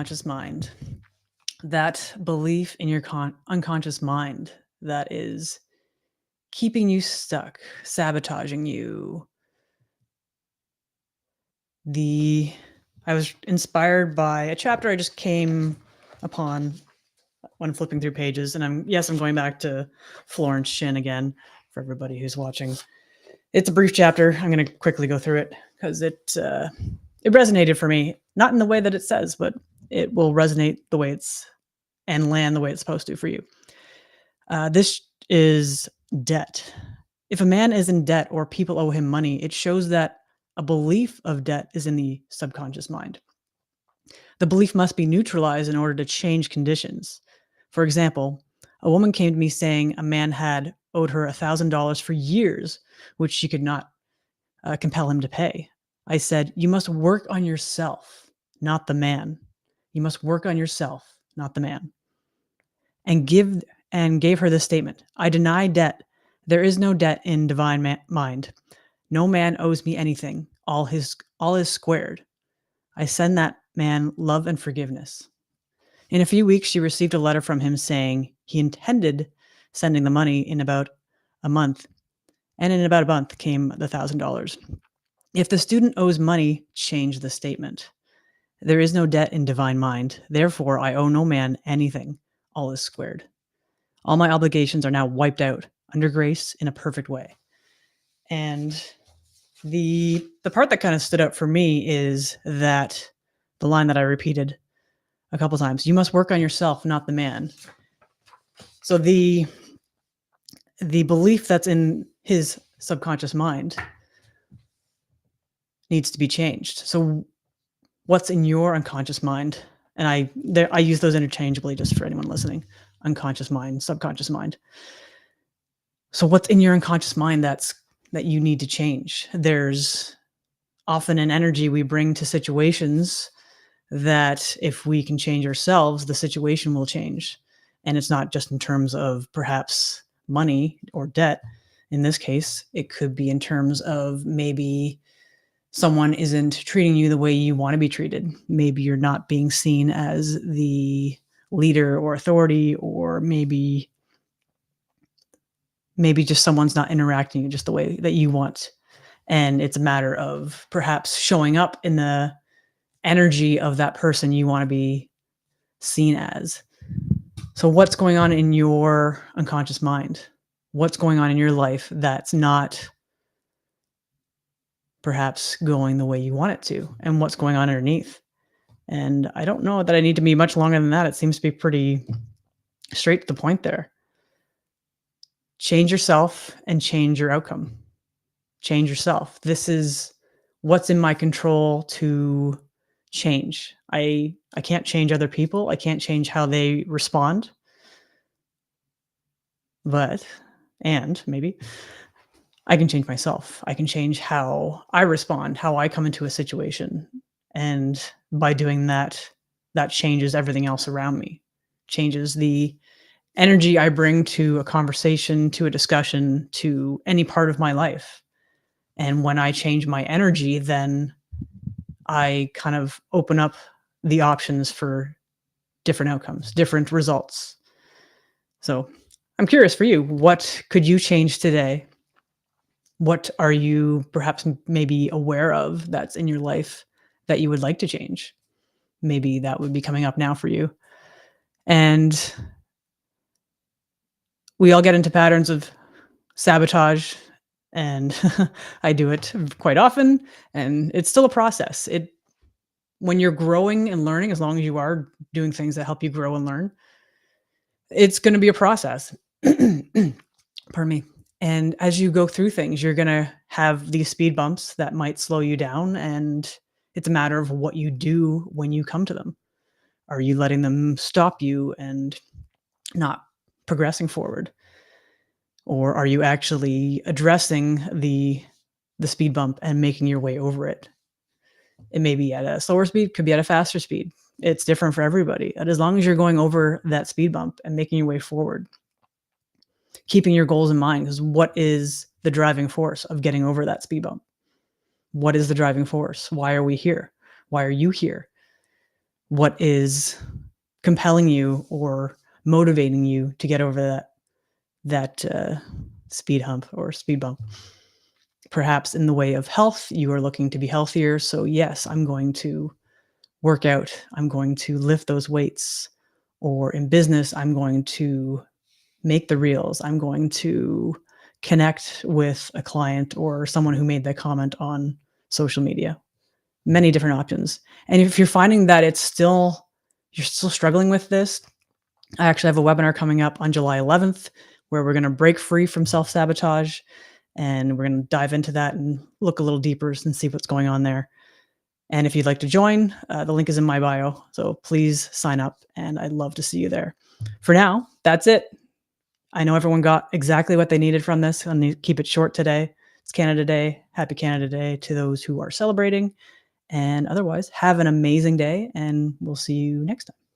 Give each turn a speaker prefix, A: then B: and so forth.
A: unconscious mind, that belief in your unconscious mind that is keeping you stuck, sabotaging you. I was inspired by a chapter I just came upon when flipping through pages, and I'm going back to Florence Shin again for everybody who's watching. It's a brief chapter. I'm going to quickly go through it because it resonated for me, not in the way that it says, but it will resonate the way it's and land the way it's supposed to for you. This is debt. If a man is in debt or people owe him money, it shows that a belief of debt is in the subconscious mind. The belief must be neutralized in order to change conditions. For example, a woman came to me saying a man had owed her $1,000 for years, which she could not compel him to pay. I said, "You must work on yourself, not the man. You must work on yourself, not the man." And gave her this statement: "I deny debt. There is no debt in divine mind. No man owes me anything. All is squared. I send that man love and forgiveness." In a few weeks, she received a letter from him saying he intended sending the money in about a month. And in about a month came the $1,000. If the student owes money, change the statement. There is no debt in divine mind. Therefore, I owe no man anything. All is squared. All my obligations are now wiped out under grace in a perfect way. And the part that kind of stood out for me is that the line that I repeated a couple times: "You must work on yourself, not the man." So the belief that's in his subconscious mind needs to be changed. So what's in your unconscious mind? And I use those interchangeably just for anyone listening. Unconscious mind, subconscious mind. So what's in your unconscious mind that you need to change? There's often an energy we bring to situations that if we can change ourselves, the situation will change. And it's not just in terms of perhaps money or debt. In this case, it could be in terms of maybe someone isn't treating you the way you want to be treated. Maybe you're not being seen as the leader or authority, or maybe just someone's not interacting just the way that you want. And it's a matter of perhaps showing up in the energy of that person you want to be seen as. So what's going on in your unconscious mind? What's going on in your life that's not perhaps going the way you want it to? And what's going on underneath? And I don't know that I need to be much longer than that. It seems to be pretty straight to the point there. Change yourself and change your outcome. Change yourself. This is what's in my control to change. I can't change other people. I can't change how they respond. And maybe I can change myself. I can change how I respond, how I come into a situation. And by doing that, that changes everything else around me, changes the energy I bring to a conversation, to a discussion, to any part of my life. And when I change my energy, then I kind of open up the options for different outcomes, different results. So I'm curious for you, what could you change today? What are you perhaps maybe aware of that's in your life that you would like to change? Maybe that would be coming up now for you. And we all get into patterns of sabotage, and I do it quite often, and it's still a process. When you're growing and learning, as long as you are doing things that help you grow and learn, it's going to be a process. Pardon me. And as you go through things, you're going to have these speed bumps that might slow you down, and it's a matter of what you do when you come to them. Are you letting them stop you and not progressing forward? Or are you actually addressing the speed bump and making your way over it? It may be at a slower speed, could be at a faster speed. It's different for everybody. And as long as you're going over that speed bump and making your way forward, keeping your goals in mind, because what is the driving force of getting over that speed bump? What is the driving force? Why are we here? Why are you here? what is compelling you or motivating you to get over that speed hump or speed bump. Perhaps in the way of health, you are looking to be healthier. So, yes, I'm going to work out, I'm going to lift those weights. Or in business, I'm going to make the reels, I'm going to connect with a client or someone who made that comment on social media. Many different options. And if you're finding that you're still struggling with this, I actually have a webinar coming up on July 11th where we're going to break free from self sabotage, and we're going to dive into that and look a little deeper and see what's going on there. And if you'd like to join, the link is in my bio. So please sign up, and I'd love to see you there. For now, that's it. I know everyone got exactly what they needed from this. I'm going to keep it short today. It's Canada Day. Happy Canada Day to those who are celebrating. And otherwise, have an amazing day, and we'll see you next time.